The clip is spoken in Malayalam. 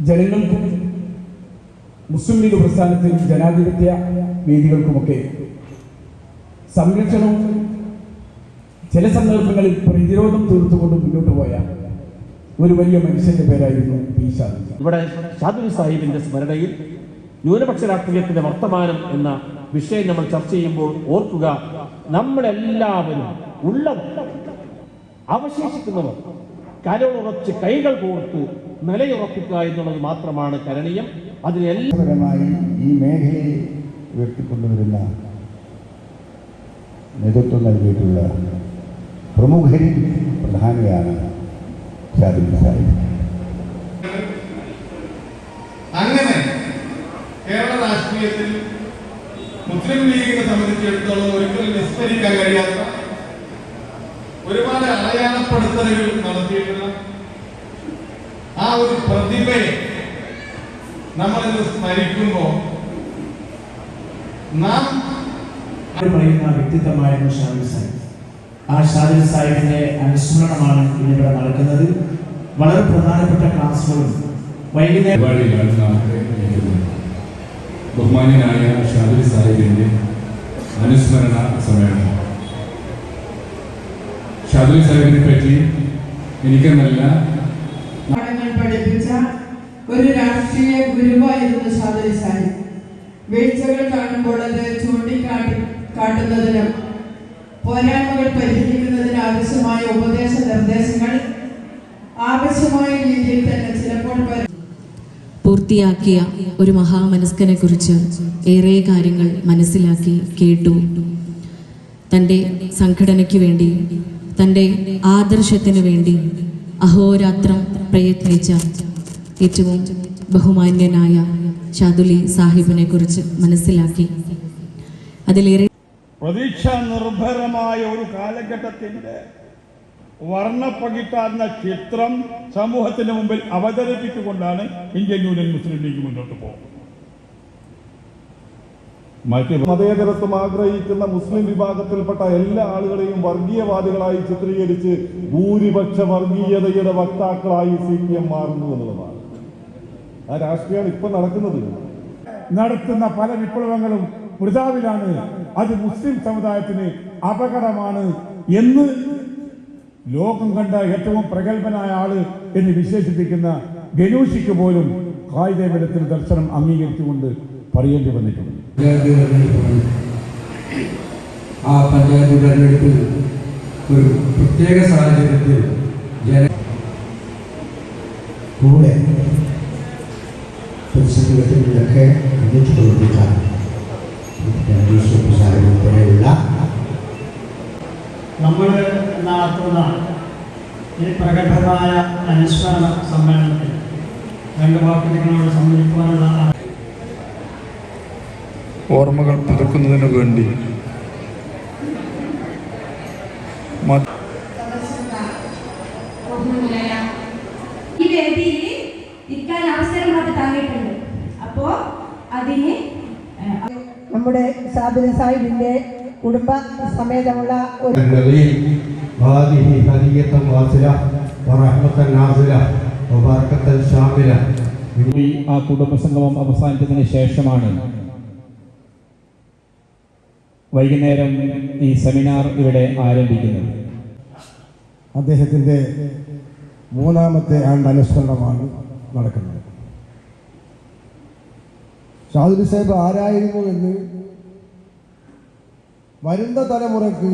ജനങ്ങൾക്കും മുസ്ലിം ലീഗ് പ്രസ്ഥാനത്തിനും ജനാധിപത്യ വേദികൾക്കുമൊക്കെ സംരക്ഷണവും ചില സന്ദർഭങ്ങളിൽ പ്രതിരോധം തീർത്തുകൊണ്ട് മുന്നോട്ട് പോയ ഒരു വലിയ മനുഷ്യന്റെ പേരായിരുന്നു പി ഷാദുൽ. ഇവിടെ ഷാദുൽ സാഹിബിന്റെ സ്മരണയിൽ ന്യൂനപക്ഷ രാഷ്ട്രീയത്തിന്റെ വർത്തമാനം എന്ന വിഷയം നമ്മൾ ചർച്ച ചെയ്യുമ്പോൾ ഓർക്കുക, നമ്മളെല്ലാവരും അവശേഷിക്കുന്നവർ കരളുറച്ച് കൈകൾ കോർത്ത് നിലയുറപ്പിക്കുക എന്നുള്ളത് മാത്രമാണ് കരണീയം. അതിനെല്ലാമായി ഈ മേഖലയെ ഉയർത്തിക്കൊണ്ടുവരുന്ന നേതൃത്വം നൽകിയിട്ടുള്ള പ്രമുഖരിൽ പ്രധാനിയാണ് ഷാദുൽ സാഹിബ്. അങ്ങനെ കേരള രാഷ്ട്രീയത്തിൽ മുസ്ലിം ലീഗിനെ സംബന്ധിച്ചിടത്തോളം ഒരിക്കലും വിസ്മരിക്കാൻ കഴിയാത്ത ഒരുപാട് അടയാളപ്പെടുത്തലുകൾ നടത്തിയിട്ടുള്ള ആ ഒരു പ്രതിഭയെ നമ്മളിന്ന് സ്മരിക്കുമ്പോൾ നാം പറയുന്ന വ്യക്തിത്വമായിരുന്നു ഷാദുൽ സാഹിബ്. ആ ഷാദുൽ സാഹിബിന്റെ അനുസ്മരണമാണ് ഇവിടെ നടക്കുന്നത്. വളരെ പ്രധാനപ്പെട്ട ക്ലാസുകളും വൈകുന്നേരം ബഹുമാന്യനായ ഷാദുൽ സാഹിബിന്റെ അനുസ്മരണ സമ്മേളനം. ഷാദുൽ സാഹിബിനെ പറ്റി എനിക്കെന്നല്ല പാഠങ്ങൾ പഠിപ്പിച്ച ഒരു രാഷ്ട്രീയ ഗുരുവായിരുന്നു ഷാദുൽ സാഹിബ്. വീഴ്ചകൾ കാണുമ്പോൾ അത് ചൂണ്ടിക്കാട്ടുന്നതിനും പോരായ്മകൾ പരിഹരിക്കുന്നതിന് ആവശ്യമായ ഉപദേശ നിർദ്ദേശങ്ങൾ ആവശ്യമായ രീതിയിൽ തന്നെ ചിലപ്പോൾ പൂർത്തിയാക്കിയ ഒരു മഹാമനസ്കനെ കുറിച്ച് ഏറെ കാര്യങ്ങൾ മനസ്സിലാക്കി കേട്ടു. തൻ്റെ സംഘടനയ്ക്ക് വേണ്ടി, തൻ്റെ ആദർശത്തിനു വേണ്ടി അഹോരാത്രം പ്രയത്നിച്ച ഏറ്റവും ബഹുമാന്യനായ ഷാദുലി സാഹിബിനെ കുറിച്ച് മനസ്സിലാക്കി. അതിലേറെ പ്രതീക്ഷ നിർഭരമായ ഒരു കാലഘട്ടത്തിന്റെ വർണ്ണപ്പകിട്ടാർന്ന ചിത്രം സമൂഹത്തിന് മുമ്പിൽ അവതരിപ്പിച്ചുകൊണ്ടാണ് ഇന്ത്യൻ യൂണിയൻ മുസ്ലിം ലീഗ് മുന്നോട്ട് പോകുന്നത്. മറ്റ് മതേതരത്വം ആഗ്രഹിക്കുന്ന മുസ്ലിം വിഭാഗത്തിൽപ്പെട്ട എല്ലാ ആളുകളെയും വർഗീയവാദികളായി ചിത്രീകരിച്ച് ഭൂരിപക്ഷ വർഗീയതയുടെ വക്താക്കളായി CPM മാറുന്നു എന്നുള്ളതാണ്. ആ രാഷ്ട്രീയമാണ് ഇപ്പൊ നടത്തുന്ന പല വിപ്ലവങ്ങളും വൃഥാവിലാണ്. അത് മുസ്ലിം സമുദായത്തിന് അപകടമാണ് എന്ന് ലോകം കണ്ട ഏറ്റവും പ്രഗത്ഭനായ ആള് എന്ന് വിശേഷിപ്പിക്കുന്ന ഗനൂഷിക്ക് പോലും കായികത്തിൽ ദർശനം അംഗീകരിച്ചുകൊണ്ട് പറയേണ്ടി വന്നിട്ടുണ്ട്. ആ പഞ്ചായത്ത് തെരഞ്ഞെടുപ്പിൽ ഒരു പ്രത്യേക സാഹചര്യത്തിൽ കൂടെ പ്രതിസന്ധികളിലൊക്കെ ഒന്നിച്ചു പ്രവർത്തിക്കാൻ ഉൾപ്പെടെയുള്ള നമ്മൾ നടത്തുന്ന ഈ പ്രഗത്ഭമായ അനുസ്മരണ സമ്മേളനത്തിൽ രണ്ട് വാക്കുകളോട് സംബന്ധിക്കുവാനുള്ള ഓർമ്മകൾ പുതുക്കുന്നതിനു വേണ്ടി ഈ വേദിയിൽ ഇരിക്കാൻ അവസരം അത് തന്നിട്ടുണ്ട്. അപ്പോ അതിന് നമ്മുടെ ഷാദുൽ സാഹിബിന്റെ കുടുംബ സമേതമുള്ള ഒരു ആ കുടുംബസംഗമം അവസാനിച്ചതിന് ശേഷമാണ് വൈകുന്നേരം ഈ സെമിനാർ ഇവിടെ ആരംഭിക്കുന്നത്. അദ്ദേഹത്തിന്റെ 3ാമത്തെ ആണ്ട് അനുസ്മരണമാണ് നടക്കുന്നത്. ഷാദുൽ സാഹിബ് ആരായിരുന്നു എന്ന് വരുന്ന തലമുറക്ക്